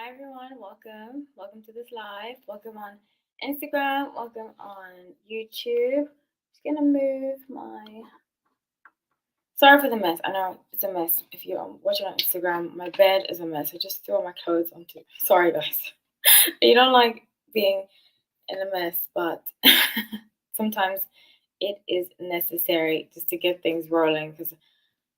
Hi everyone, welcome to this live. Welcome on Instagram, welcome on YouTube. Just gonna move my. Sorry for the mess. I know it's a mess. If you're watching on Instagram, my bed is a mess. I just threw all my clothes onto. Sorry guys. You don't like being in a mess, but sometimes it is necessary just to get things rolling because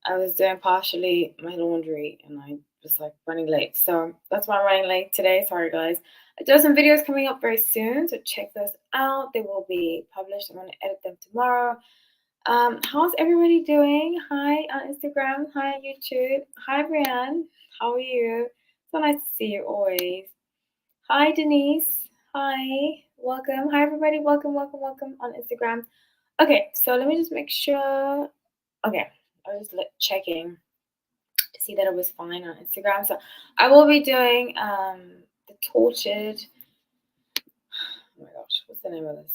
I was doing partially my laundry and I was like running late. So that's why I'm running late today. Sorry, guys. I do have some videos coming up very soon, so check those out. They will be published. I'm going to edit them tomorrow. How's everybody doing? Hi on Instagram. Hi YouTube. Hi Brianne. How are you? So nice to see you always. Hi Denise. Hi. Welcome. Hi everybody. Welcome on Instagram. Okay, so let me just make sure. Okay, I was just checking to see that it was fine on Instagram. So I will be doing the Tortured. Oh my gosh, what's the name of this?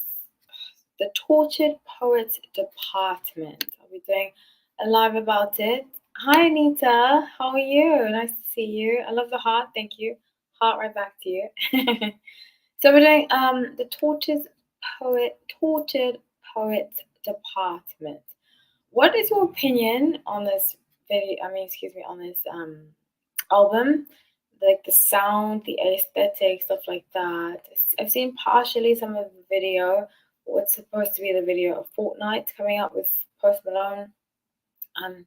The Tortured Poets Department. I'll be doing a live about it. Hi Anita, how are you? Nice to see you. I love the heart. Thank you. Heart right back to you. So we're doing the Tortured Poets Department. What is your opinion on this video? I mean, excuse me, on this album, like the sound, the aesthetic, stuff like that. I've seen partially some of the video. What's supposed to be the video of Fortnite coming up with Post Malone. Um,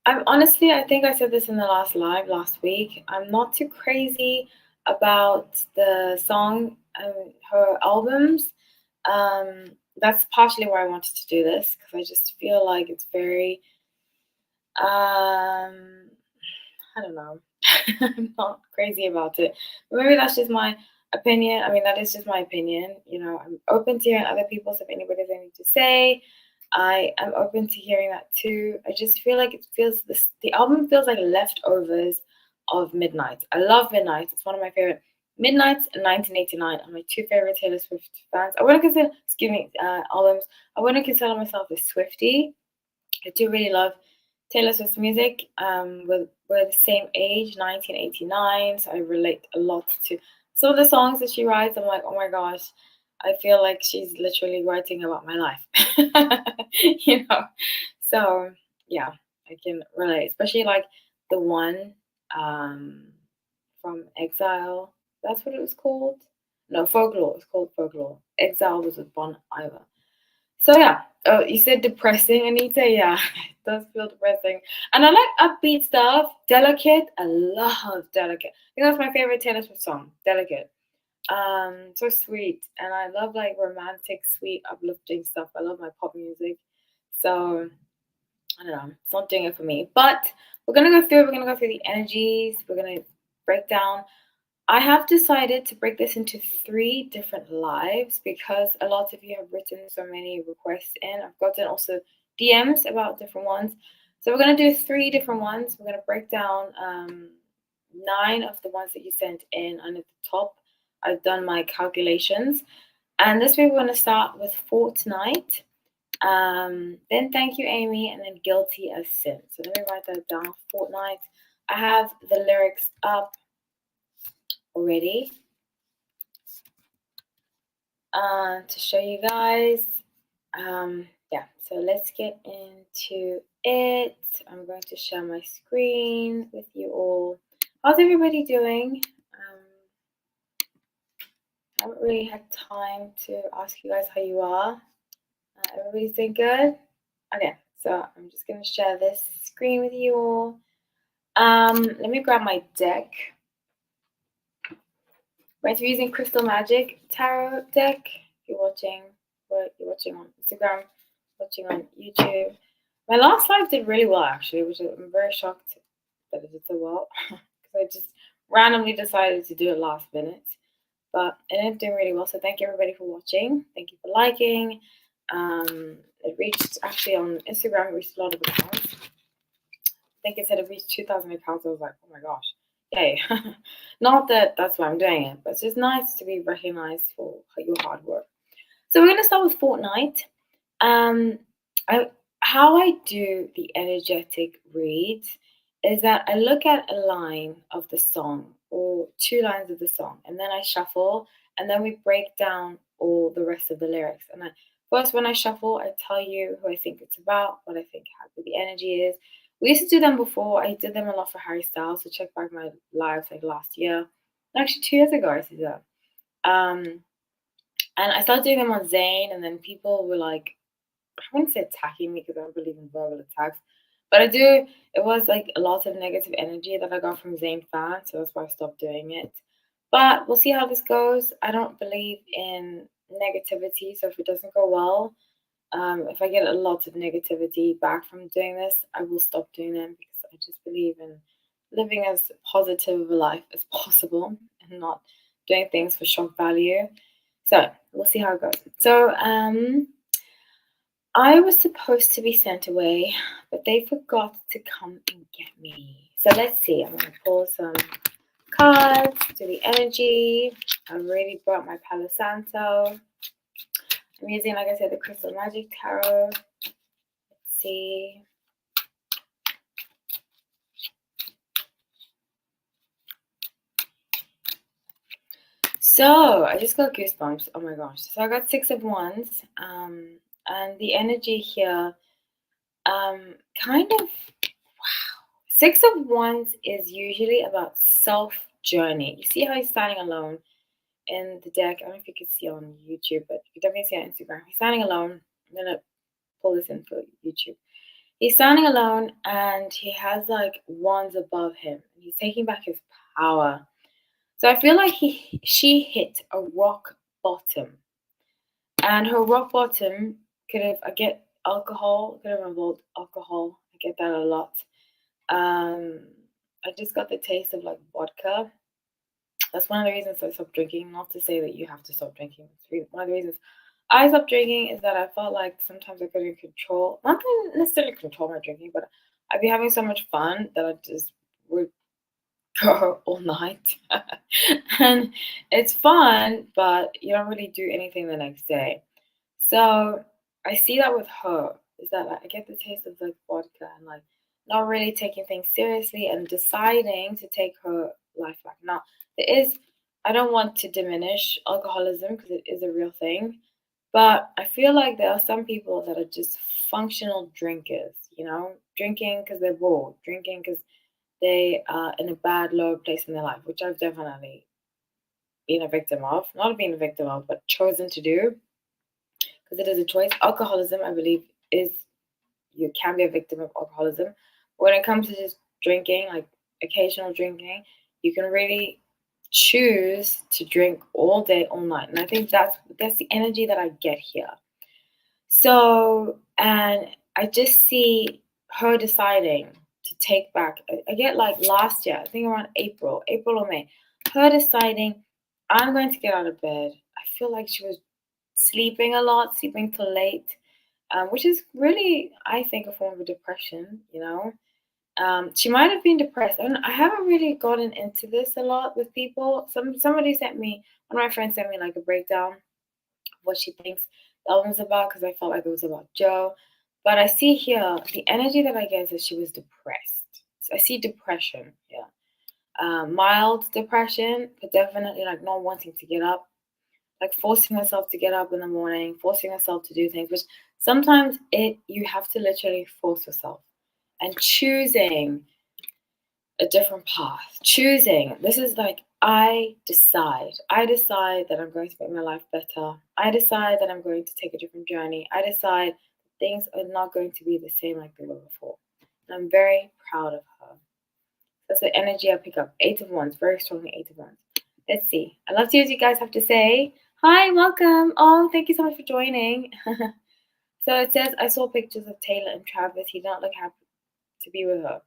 I'm honestly, I think I said this in the last live last week. I'm not too crazy about the song and her albums. Um, that's partially why I wanted to do this because I just feel like it's very I don't know. I'm not crazy about it. But maybe that's just my opinion. I mean, that is just my opinion. You know, I'm open to hearing other people's if anybody has anything to say. I am open to hearing that too. I just feel like it feels this the album feels like leftovers of Midnight. I love Midnight. It's one of my favorite. Midnight and 1989 are my two favorite Taylor Swift fans. I wouldn't consider, excuse me, albums. I wouldn't consider myself a Swiftie. I do really love Taylor Swift's music. We're the same age, 1989, so I relate a lot to some of the songs that she writes. I'm like, oh my gosh, I feel like she's literally writing about my life, you know. So yeah, I can relate, especially like the one um, from Exile. That's what it was called. No, Folklore. It's called Folklore. Exile was with Bon Iver. So yeah, oh, you said depressing, Anita. Yeah, it does feel depressing. And I like upbeat stuff. Delicate, I love Delicate. I think that's my favorite Taylor Swift song, Delicate. So sweet, and I love like romantic, sweet, uplifting stuff. I love my pop music. So I don't know, it's not doing it for me. But we're gonna go through the energies. We're gonna break down. I have decided to break this into three different lives because a lot of you have written so many requests in. I've gotten also DMs about different ones. So we're going to do three different ones. We're going to break down nine of the ones that you sent in. And at the top, I've done my calculations. And this week, we're going to start with Fortnite. Then Thank You, Amy, and then Guilty as Sin. So let me write that down. Fortnite. I have the lyrics up already to show you guys. Yeah, so let's get into it. I'm going to share my screen with you all. How's everybody doing? I haven't really had time to ask you guys how you are. Everybody's doing good? Okay, so I'm just going to share this screen with you all. Let me grab my deck. We're using Crystal Magic Tarot deck. If you're watching on Instagram, watching on YouTube. My last live did really well actually, which I'm very shocked that it did so well because I just randomly decided to do it last minute. But it ended up doing really well. So thank you everybody for watching. Thank you for liking. It reached actually on Instagram. It reached a lot of accounts. I think it said it reached 2,000 accounts. I was like, oh my gosh. Yay. Not that that's why I'm doing it, but it's just nice to be recognized for your hard work. So we're going to start with Fortnite. How I do the energetic reads is that I look at a line of the song or 2 lines of the song, and then I shuffle, and then we break down all the rest of the lyrics. And first, when I shuffle, I tell you who I think it's about, what I think how good the energy is. We used to do them before. I did them a lot for Harry Styles, so check back my lives like last year. Actually, 2 years ago, I did that. And I started doing them on Zayn, and then people were like, I wouldn't say attacking me because I don't believe in verbal attacks, but I do. It was like a lot of negative energy that I got from Zayn fans, so that's why I stopped doing it. But we'll see how this goes. I don't believe in negativity, so if it doesn't go well, if I get a lot of negativity back from doing this, I will stop doing them because I just believe in living as positive of a life as possible and not doing things for shock value. So we'll see how it goes. So I was supposed to be sent away, but they forgot to come and get me. So let's see. I'm gonna pull some cards to the energy. I already brought my Palo Santo. I'm using, like I said, the Crystal Magic Tarot. Let's see. So I just got goosebumps. Oh my gosh. So I got Six of Wands. And the energy here, kind of, wow. Six of Wands is usually about self journey. You see how he's standing alone in the deck. I don't know if you can see on YouTube, but you can definitely see on Instagram. He's standing alone. I'm gonna pull this in for YouTube. He's standing alone and he has like wands above him. He's taking back his power. So I feel like she hit a rock bottom. And her rock bottom could have, I get alcohol, could have involved alcohol. I get that a lot. Um, I just got the taste of like vodka. That's one of the reasons I stopped drinking. Not to say that you have to stop drinking. One of the reasons I stopped drinking is that I felt like sometimes I couldn't control, not necessarily control my drinking, but I'd be having so much fun that I just would go all night. And it's fun, but you don't really do anything the next day. So I see that with her, is that like I get the taste of like vodka and like not really taking things seriously and deciding to take her life back. Now, there is, I don't want to diminish alcoholism because it is a real thing, but I feel like there are some people that are just functional drinkers, drinking because they're bored, drinking because they are in a bad, low place in their life, which I've definitely been a victim of. Not been a victim of, but chosen to do because it is a choice. Alcoholism, I believe, is you can be a victim of alcoholism. But when it comes to just drinking, like occasional drinking, you can really choose to drink all day, all night. And I think that's the energy that I get here. So, and I just see her deciding to take back. I get like last year, I think around April or May, her deciding I'm going to get out of bed. I feel like she was sleeping a lot, sleeping till late, which is really, I think, a form of depression. She might have been depressed. I haven't really gotten into this a lot with people. Somebody sent me, one of my friends sent me like a breakdown of what she thinks the album's about because I felt like it was about Joe. But I see here the energy that I get is that she was depressed. So I see depression here. Mild depression, but definitely like not wanting to get up, like forcing herself to get up in the morning, forcing herself to do things, which sometimes you have to literally force yourself and choosing a different path. Choosing. This is like I decide. I decide that I'm going to make my life better. I decide that I'm going to take a different journey. I decide things are not going to be the same like they were before. And I'm very proud of her. That's the energy I pick up. Eight of Wands, very strongly Eight of Wands. Let's see. I'd love to hear what you guys have to say. Hi, welcome. Oh, thank you so much for joining. So it says, I saw pictures of Taylor and Travis. He did not look happy to be with her.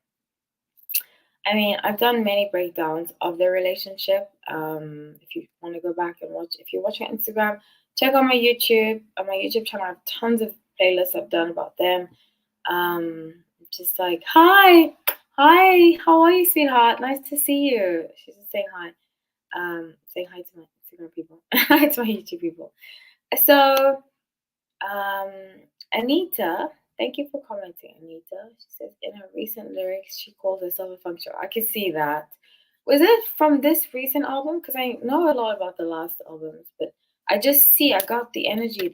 I mean, I've done many breakdowns of their relationship. If you want to go back and watch, if you're watching Instagram, check out my YouTube. On my YouTube channel, I have tons of playlists I've done about them. Just like, hi, how are you, sweetheart? Nice to see you. She's just saying hi. Saying hi to my Instagram people. Hi to my YouTube people. So, Anita, thank you for commenting, Anita. She says in her recent lyrics, she calls herself a functional. I can see that. Was it from this recent album? Because I know a lot about the last albums, but I just see I got the energy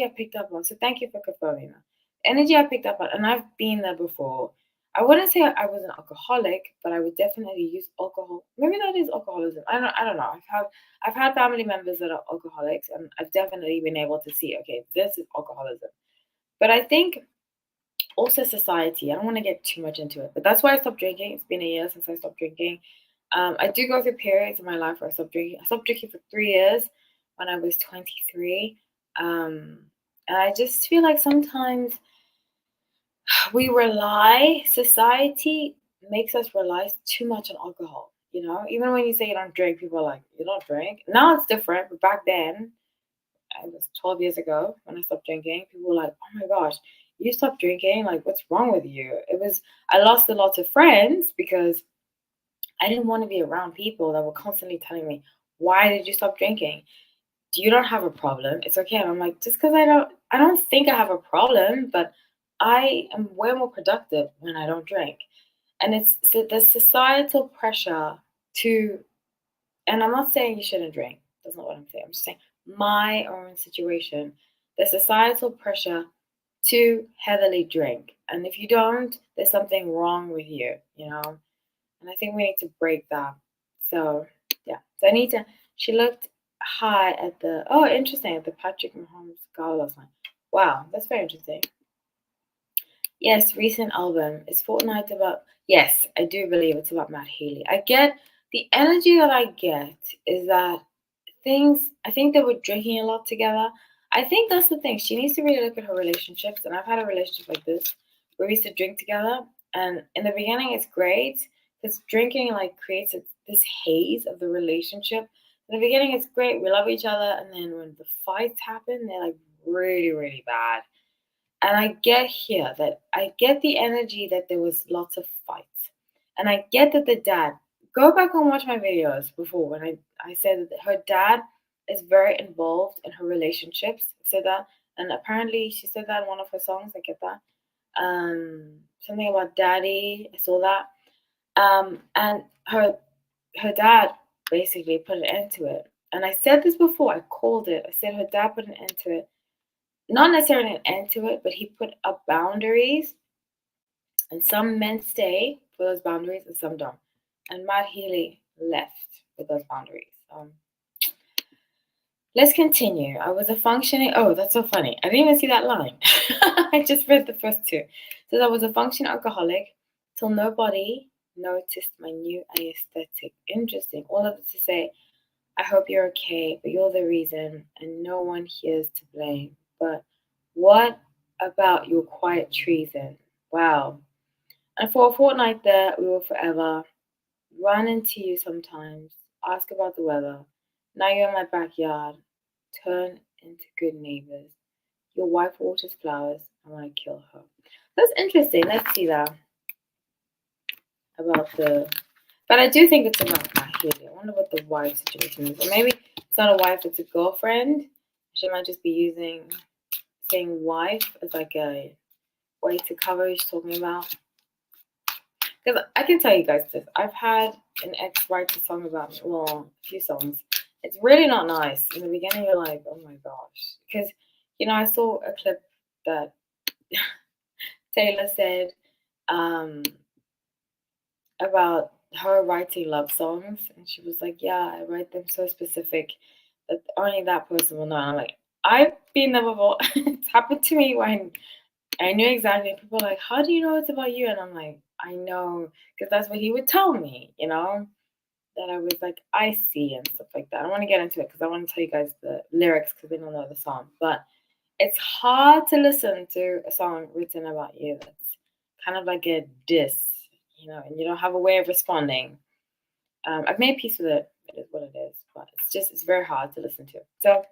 I picked up on. So thank you for confirming that. The energy I picked up on, and I've been there before. I wouldn't say I was an alcoholic, but I would definitely use alcohol. Maybe that is alcoholism. I don't know. I've had family members that are alcoholics, and I've definitely been able to see, okay, this is alcoholism. But I think also society. I don't want to get too much into it, but that's why I stopped drinking. It's been a year since I stopped drinking. I do go through periods in my life where I stopped drinking. I stopped drinking for 3 years when I was 23. And I just feel like sometimes society makes us rely too much on alcohol. Even when you say you don't drink, people are like, you don't drink. Now it's different, but back then, it was 12 years ago when I stopped drinking. People were like, oh my gosh, you stopped drinking? Like, what's wrong with you? I lost a lot of friends because I didn't want to be around people that were constantly telling me, why did you stop drinking? You don't have a problem. It's okay. And I'm like, just because I don't think I have a problem, but I am way more productive when I don't drink. And it's the societal pressure to, and I'm not saying you shouldn't drink. That's not what I'm saying. I'm just saying my own situation, the societal pressure to heavily drink. And if you don't, there's something wrong with you. And I think we need to break that. So, yeah. So Anita, she looked high at interesting, at the Patrick Mahomes gala last night. Wow, that's very interesting. Yes, recent album. Is Fortnite about? Yes, I do believe it's about Matt Healy. I get the energy that I get is that I think they were drinking a lot together. I think that's the thing. She needs to really look at her relationships. And I've had a relationship like this where we used to drink together. And in the beginning, it's great because drinking like creates this haze of the relationship. In the beginning, it's great. We love each other. And then when the fights happen, they're like really, really bad. And I get the energy that there was lots of fights. And I get that the dad, go back and watch my videos before when I said that her dad is very involved in her relationships. Said that. And apparently she said that in one of her songs. I get that. Something about daddy. I saw that. And her dad basically put an end to it. And I said this before, I called it. I said her dad put an end to it, not necessarily an end to it, but he put up boundaries, and some men stay for those boundaries and some don't. And Matt Healy left with those boundaries. Let's continue. I was a functioning. Oh, that's so funny. I didn't even see that line. I just read the first two. So I was a functioning alcoholic till nobody noticed my new aesthetic. Interesting. All of it to say, I hope you're okay, but you're the reason, and no one here's to blame. But what about your quiet treason? Wow. And for a fortnight there, we will forever run into you sometimes, ask about the weather. Now you're in my backyard, turn into good neighbors. Your wife waters flowers. I want to kill her. That's interesting. Let's see that about the. But I do think it's about Matt Healy. I wonder what the wife situation is. Or maybe it's not a wife, it's a girlfriend. She might just be saying wife as like a way to cover what she's talking about. Because I can tell you guys this. I've had an ex write a song about me. Well, a few songs. It's really not nice. In the beginning, you're like, oh my gosh. Because, I saw a clip that Taylor said about her writing love songs. And she was like, yeah, I write them so specific that only that person will know. And I'm like, I've been there before. It's happened to me when I knew exactly. People are like, how do you know it's about you? And I'm like, I know, because that's what he would tell me, that I was like, I see and stuff like that. I don't want to get into it because I want to tell you guys the lyrics because they don't know the song. But it's hard to listen to a song written about you that's kind of like a diss, and you don't have a way of responding. I've made peace with it. It is what it is. But it's very hard to listen to. So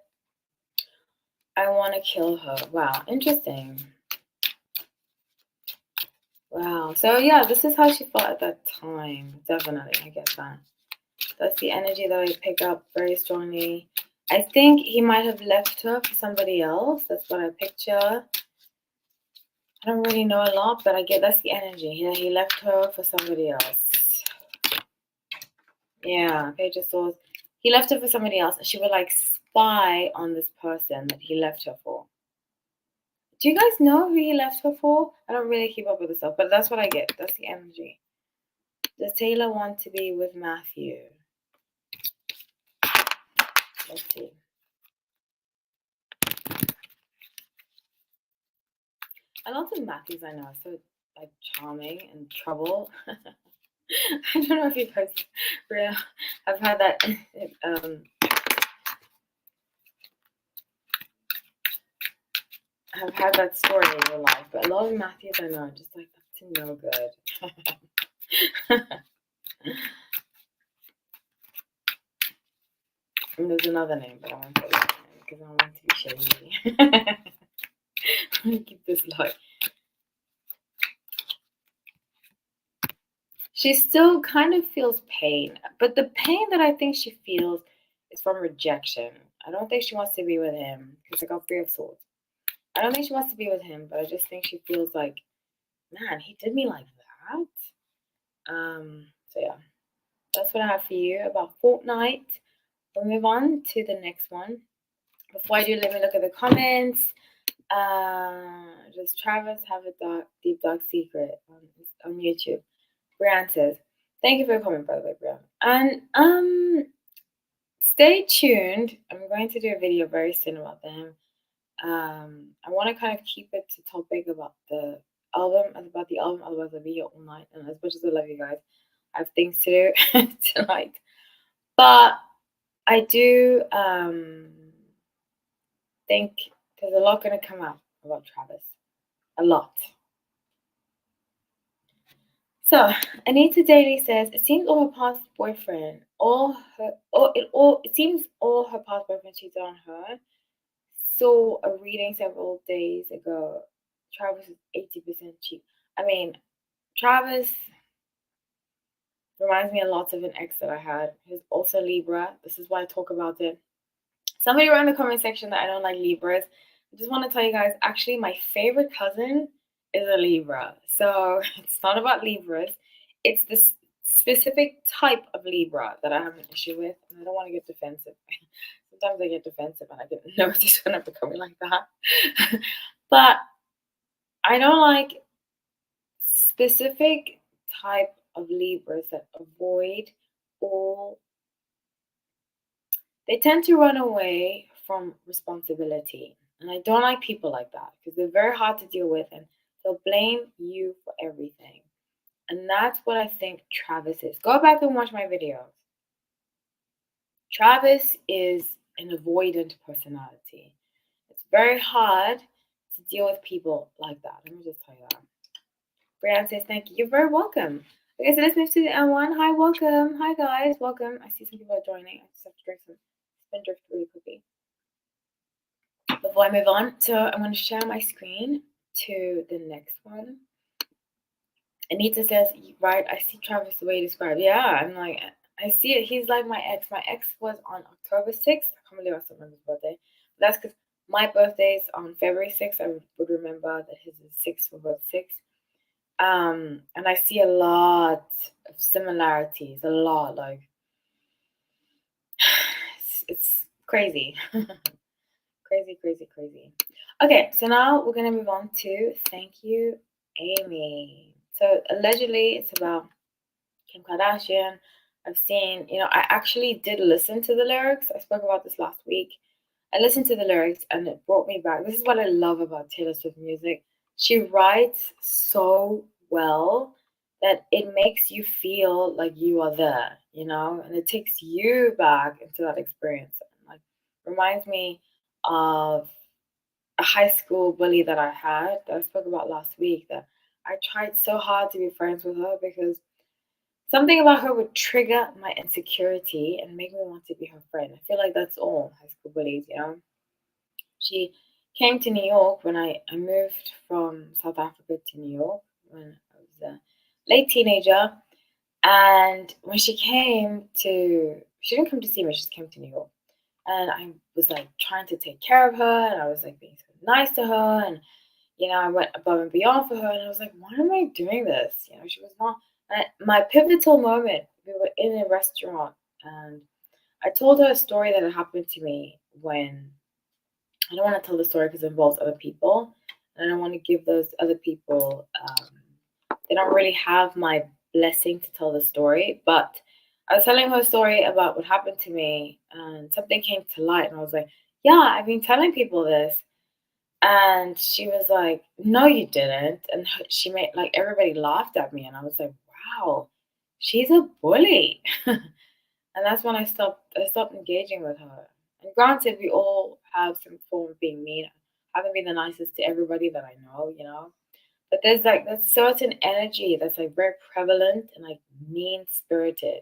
I want to kill her. Wow, interesting. Wow. So yeah, this is how she felt at that time. Definitely, I get that. That's the energy that I pick up very strongly. I think he might have left her for somebody else. That's what I picture. I don't really know a lot, but I get that's the energy. He left her for somebody else. Yeah, page of swords. He left her for somebody else, and she would like spy on this person that he left her for. Do you guys know who he left her for? I don't really keep up with the stuff, but that's what I get. That's the energy. Does Taylor want to be with Matthew? Let's see. A lot of Matthews I know are so like charming and trouble. I don't know if you guys really have had that have had that story in your life, but a lot of Matthews I know are just like up to no good. And there's another name, but I won't say that name because I want to be shady. Let me keep this low. She still kind of feels pain, but the pain that I think she feels is from rejection. I don't think she wants to be with him because I got Three of Swords. I don't think she wants to be with him, but I just think she feels like, man, he did me like that. So yeah, that's what I have for you about Fortnite. We'll move on to the next one. Before I do, let me look at the comments. Does Travis have a deep dark secret on YouTube? Brian says, thank you for your comment, by the way, Brian. And stay tuned. I'm going to do a video very soon about them. I want to kind of keep it to topic about the album, otherwise I'll be here all night. And as much as I love you guys, I have things to do tonight. But I do think there's a lot going to come out about Travis. A lot. So Anita Daly says it seems all her past boyfriend, it seems all her past boyfriend cheated on her. Saw a reading several days ago. Travis is 80% cheap. I mean, Travis reminds me a lot of an ex that I had who's also Libra. This is why I talk about it. Somebody wrote in the comment section that I don't like Libras. I just want to tell you guys, actually, my favorite cousin is a Libra. So it's not about Libras. It's this specific type of Libra that I have an issue with. And I don't want to get defensive. Sometimes I get defensive and I get nervous when I'm becoming like that. But I don't like specific type of Libras that avoid all. They tend to run away from responsibility. And I don't like people like that because they're very hard to deal with and they'll blame you for everything. And that's what I think Travis is. Go back and watch my videos. Travis is an avoidant personality. It's very hard to deal with people like that. Let me just tell you that. Brianne says, thank you. You're very welcome. Okay, so let's move to the N1. Hi, welcome. Hi, guys. Welcome. I see some people are joining. I just have to drink some Spindrift really quickly. Before I move on, so I'm going to share my screen to the next one. Anita says, right, I see Travis the way you described. Yeah, I'm like, I see it. He's like my ex. My ex was on October 6th. I can't believe I still remember his birthday. But that's because my birthday's on February 6th. I would remember that his is 6 for both 6. And I see a lot of similarities. A lot, like, it's crazy. Crazy. Okay, so now we're going to move on to Thank You, Amy. So allegedly it's about Kim Kardashian. I've seen, I actually did listen to the lyrics. I spoke about this last week. I listened to the lyrics and it brought me back. This is what I love about Taylor Swift music. She writes so well that it makes you feel like you are there, and it takes you back into that experience. Like, reminds me of a high school bully that I had that I spoke about last week, that I tried so hard to be friends with her because something about her would trigger my insecurity and make me want to be her friend. I feel like that's all high school bullies, She came to New York when I moved from South Africa to New York when I was a late teenager. And when she didn't come to see me, she just came to New York. And I was like trying to take care of her and I was like being so nice to her and I went above and beyond for her and I was like, why am I doing this? She was not My pivotal moment, we were in a restaurant and I told her a story that had happened to me when I don't want to tell the story because it involves other people. And I don't want to give those other people, they don't really have my blessing to tell the story. But I was telling her a story about what happened to me and something came to light. And I was like, yeah, I've been telling people this. And she was like, no, you didn't. And she made like everybody laughed at me. And I was like, wow, she's a bully. And that's when I stopped engaging with her. And granted, we all have some form of being mean. I haven't been the nicest to everybody that I know. But there's like that certain energy that's like very prevalent and like mean spirited.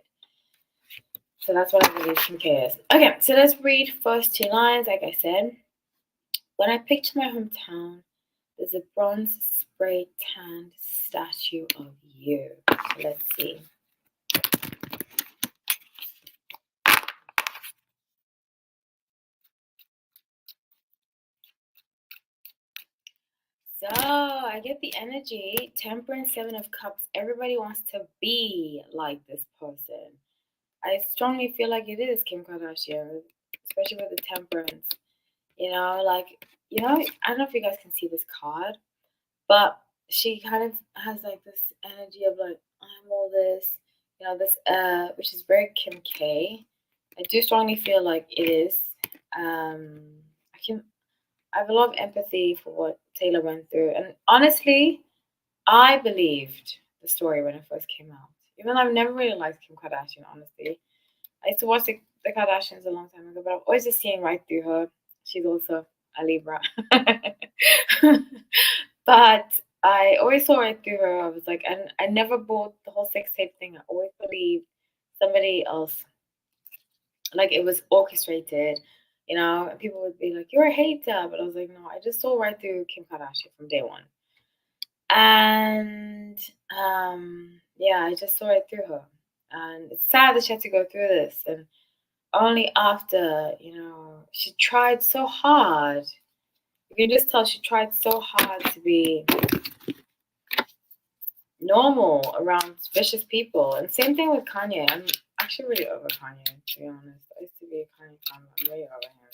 So that's what I believe Kim K is. Okay, so let's read first two lines, like I said. When I picture my hometown, there's a bronze spray tanned statue of you. Let's see. So I get the energy. Temperance, Seven of Cups. Everybody wants to be like this person. I strongly feel like it is Kim Kardashian, especially with the Temperance. I don't know if you guys can see this card, but she kind of has like this energy of like I'm all this, this which is very Kim K. I do strongly feel like it is. I can I have a lot of empathy for what Taylor went through. And honestly, I believed the story when it first came out. Even though I've never really liked Kim Kardashian, honestly. I used to watch the Kardashians a long time ago, but I've always just seen right through her. She's also a Libra. But I always saw right through her. I was like, and I never bought the whole sex tape thing. I always believed somebody else, like it was orchestrated, and people would be like, "You're a hater," but I was like, "No, I just saw right through Kim Kardashian from day one." And yeah, I just saw right through her, and it's sad that she had to go through this, and only after, she tried so hard. You can just tell she tried so hard to be normal around vicious people, and same thing with Kanye. I'm actually really over Kanye, to be honest. I used to be a Kanye fan, but I'm really over him.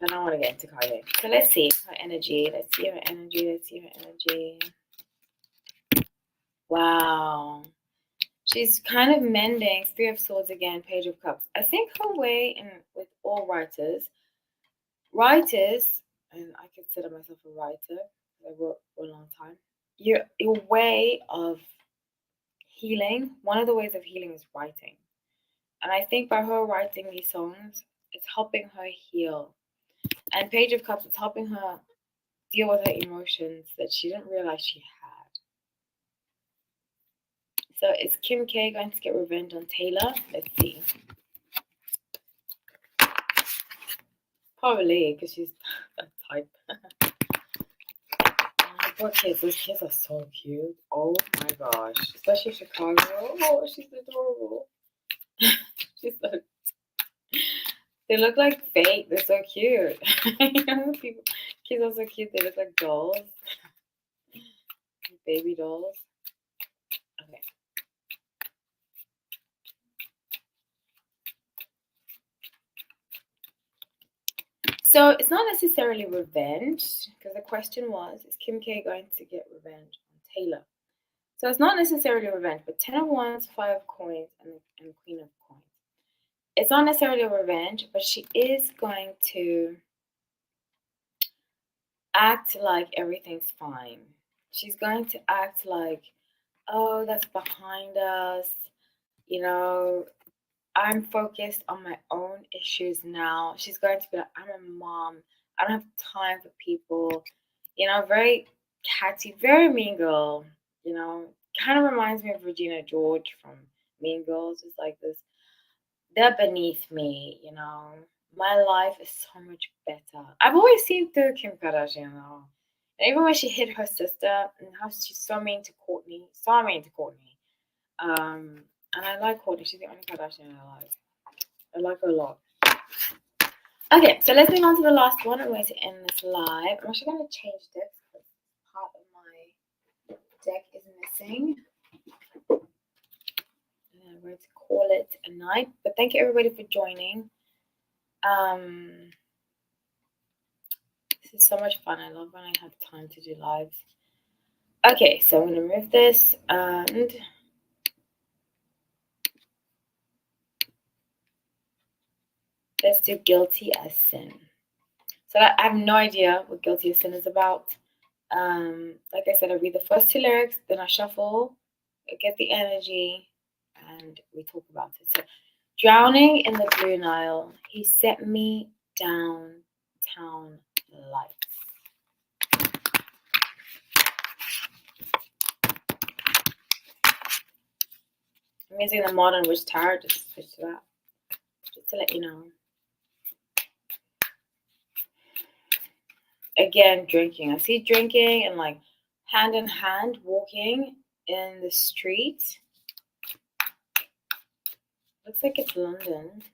I don't want to get into Kanye. So let's see her energy. Let's see her energy. Let's see her energy. Wow. She's kind of mending. Three of Swords again, Page of Cups. I think her way in with all writers, and I consider myself a writer. I wrote for a long time. Your way of healing, one of the ways of healing is writing. And I think by her writing these songs, it's helping her heal. And Page of Cups, it's helping her deal with her emotions that she didn't realize she had. So is Kim K going to get revenge on Taylor? Let's see. Probably, because she's that type. Oh, poor kids. Those kids are so cute. Oh my gosh. Especially Chicago. Oh, she's adorable. She's so. They look like fake. They're so cute. Kids are so cute. They look like dolls. Baby dolls. Okay. So it's not necessarily revenge, because the question was, is Kim K going to get revenge on Taylor? So it's not necessarily revenge, but 10 of Wands, 5 of Coins, and Queen of Coins. It's not necessarily a revenge, but she is going to act like everything's fine. She's going to act like, oh, that's behind us. You know, I'm focused on my own issues now. She's going to be like, I'm a mom. I don't have time for people. Very catty, very mean girl. Kind of reminds me of Regina George from Mean Girls. It's like this, they're beneath me. My life is so much better. I've always seen through Kim Kardashian, though. And even when she hit her sister and how she's so mean to Courtney. So mean to Courtney. And I like Courtney. She's the only Kardashian I like. I like her a lot. Okay, so let's move on to the last one. I'm going to end this live. I'm actually going to change this because part of my deck is blessing. And we're going to call it a night. But thank you everybody for joining. This is so much fun. I love when I have time to do lives. Okay, so I'm going to remove this and let's do guilty as sin. So I have no idea what guilty as sin is about. Like I said, I read the first two lyrics, then I shuffle, I get the energy, and we talk about it. So, drowning in the blue Nile, he set me downtown lights. I'm using the Modern Witch Tarot, just switch to that, just to let you know. Again, drinking. I see drinking and like hand in hand walking in the street. Looks like it's London.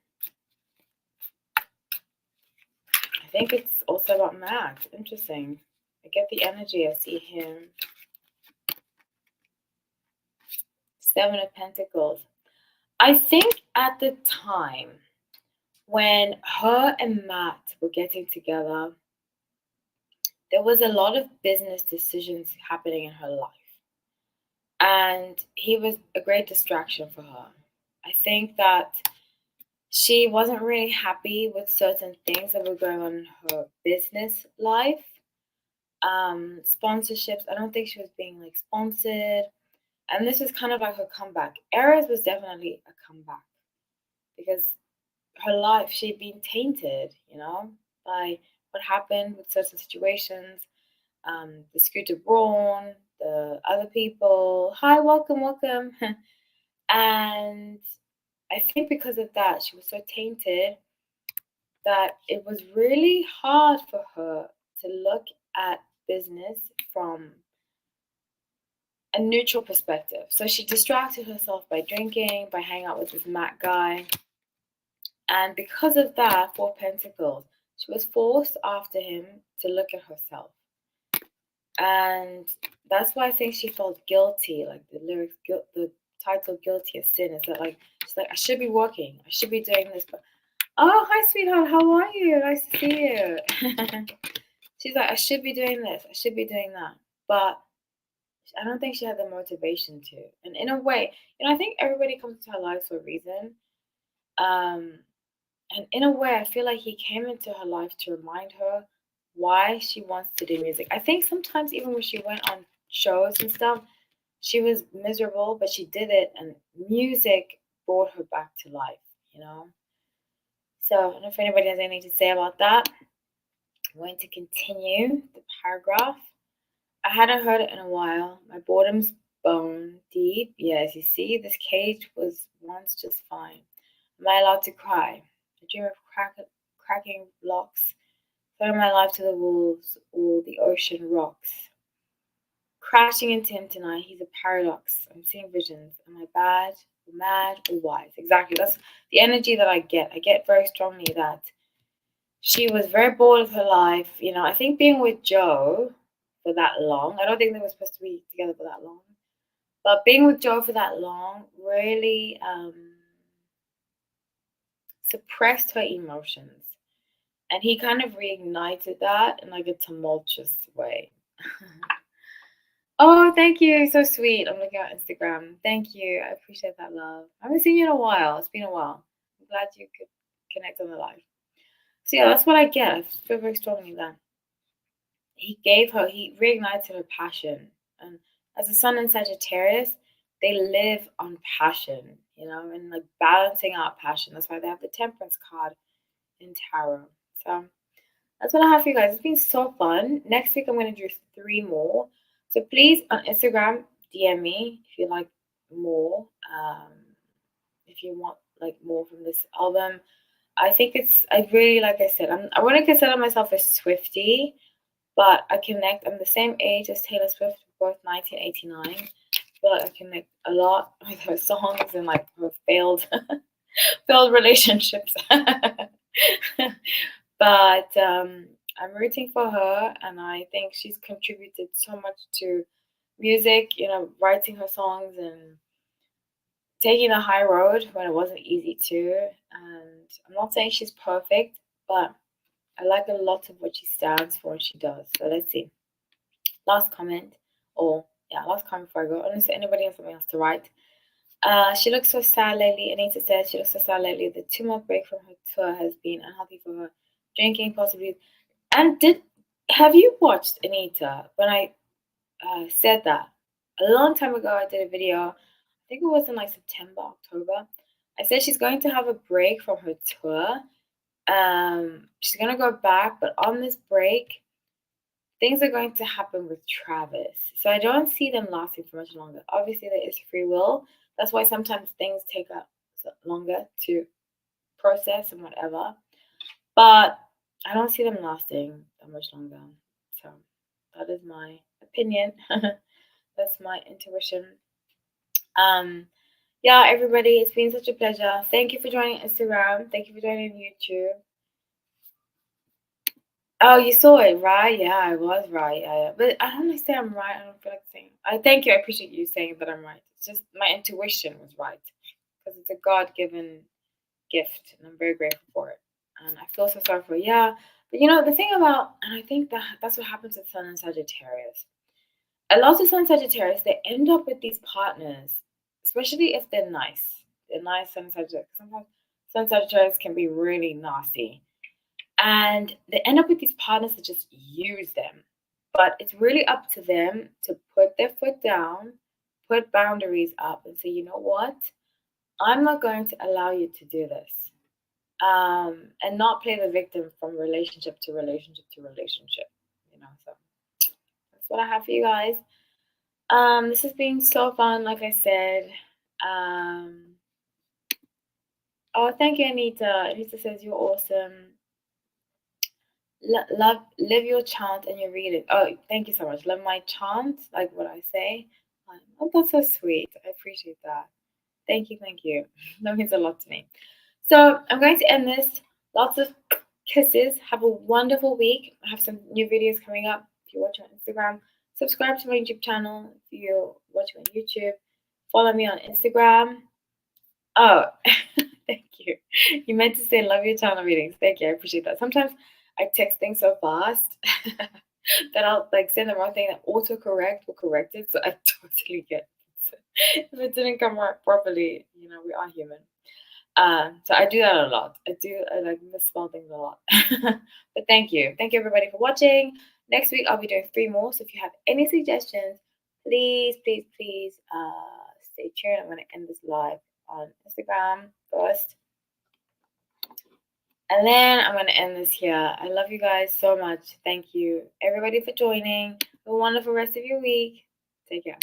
I think it's also about Max. Interesting. I get the energy. I see him. Seven of Pentacles. I think at the time when her and Matt were getting together, there was a lot of business decisions happening in her life. And he was a great distraction for her. I think that she wasn't really happy with certain things that were going on in her business life. Sponsorships, I don't think she was being like sponsored. And this was kind of like her comeback. Aries was definitely a comeback because her life, she'd been tainted, by what happened with certain situations. The Scooter Braun, the other people. Hi, welcome. And I think because of that, she was so tainted that it was really hard for her to look at business from a neutral perspective. So she distracted herself by drinking, by hanging out with this Matt guy. And because of that, Four Pentacles, she was forced after him to look at herself. And that's why I think she felt guilty, like the lyrics, the title Guilty as Sin is that like, she's like, I should be working, I should be doing this, but oh, hi sweetheart, how are you? Nice to see you. She's like, I should be doing this, I should be doing that. But I don't think she had the motivation to. And in a way, I think everybody comes into her life for a reason. And in a way, I feel like he came into her life to remind her why she wants to do music. I think sometimes even when she went on shows and stuff, she was miserable, but she did it, and music brought her back to life, So I don't know if anybody has anything to say about that. I'm going to continue the paragraph. I hadn't heard it in a while. My boredom's bone deep. Yes, you see, this cage was once just fine. Am I allowed to cry? I dream of cracking blocks, throwing my life to the wolves, or the ocean rocks. Crashing into him tonight, he's a paradox. I'm seeing visions. Am I bad, or mad, or wise? Exactly, that's the energy that I get. I get very strongly that she was very bored of her life. I think being with Joe for that long, I don't think they were supposed to be together for that long, but being with Joe for that long really suppressed her emotions. And he kind of reignited that in like a tumultuous way. Oh, thank you. So sweet. I'm looking at Instagram. Thank you. I appreciate that, love. I haven't seen you in a while. It's been a while. I'm glad you could connect on the live. So yeah, that's what I get. I feel very strongly that he reignited her passion. And as a sun in Sagittarius, they live on passion, and like balancing out passion. That's why they have the Temperance card in tarot. So that's what I have for you guys. It's been so fun. Next week I'm going to do 3 more. So please on Instagram DM me if you like more. If you want like more from this album. I really, like I said, I wouldn't consider myself a Swiftie, but I connect. I'm the same age as Taylor Swift, both 1989. I feel like I connect a lot with her songs and like her failed relationships. But I'm rooting for her, and I think she's contributed so much to music, you know, writing her songs and taking the high road when it wasn't easy to. And I'm not saying she's perfect, but I like a lot of what she stands for and she does. So let's see. Last comment, or yeah, last comment before I go. Unless anybody has something else to write. She looks so sad lately. Anita says she looks so sad lately. The 2 month break from her tour has been unhealthy for her. Drinking, possibly. And have you watched Anita when I said that? A long time ago, I did a video. I think it was in like September, October. I said she's going to have a break from her tour. She's gonna go back, but on this break, things are going to happen with Travis. So I don't see them lasting for much longer. Obviously, there is free will. That's why sometimes things take longer to process and whatever. But I don't see them lasting that much longer. So that is my opinion. That's my intuition. Yeah, everybody, it's been such a pleasure. Thank you for joining Instagram. Thank you for joining YouTube. Oh, you saw it, right? Yeah, I was right. Yeah. But I don't say I'm right. I don't feel like saying. I thank you. I appreciate you saying that I'm right. It's just my intuition was right because it's a God-given gift, and I'm very grateful for it. And I feel so sorry for it. Yeah, but you know the thing about, and I think that's what happens with Sun and Sagittarius. A lot of Sun and Sagittarius, they end up with these partners, especially if they're nice. They're nice Sun and Sagittarius. Sometimes Sun and Sagittarius can be really nasty. And they end up with these partners that just use them. But it's really up to them to put their foot down, put boundaries up, and say, you know what? I'm not going to allow you to do this. And not play the victim from relationship to relationship to relationship. You know, so that's what I have for you guys. This has been so fun, like I said. Oh, thank you, Anita. Anita says you're awesome. Love, live your chant and you read it. Oh, thank you so much. Love my chant, like what I say. Oh, that's so sweet. I appreciate that. Thank you, thank you. That means a lot to me. So I'm going to end this. Lots of kisses. Have a wonderful week. I have some new videos coming up. If you're watching on Instagram, subscribe to my YouTube channel. If you're watching on YouTube, follow me on Instagram. Oh, thank you. You meant to say love your channel readings. Thank you. I appreciate that. Sometimes I text things so fast that I'll like send the wrong thing and autocorrect will correct it. So I totally get it. If it didn't come out properly, you know, we are human. So I do that a lot. I like misspell things a lot. But thank you. Thank you everybody for watching. Next week I'll be doing 3 more. So if you have any suggestions, please, please, please stay tuned. I'm gonna end this live on Instagram first. And then I'm going to end this here. I love you guys so much. Thank you, everybody, for joining. Have a wonderful rest of your week. Take care.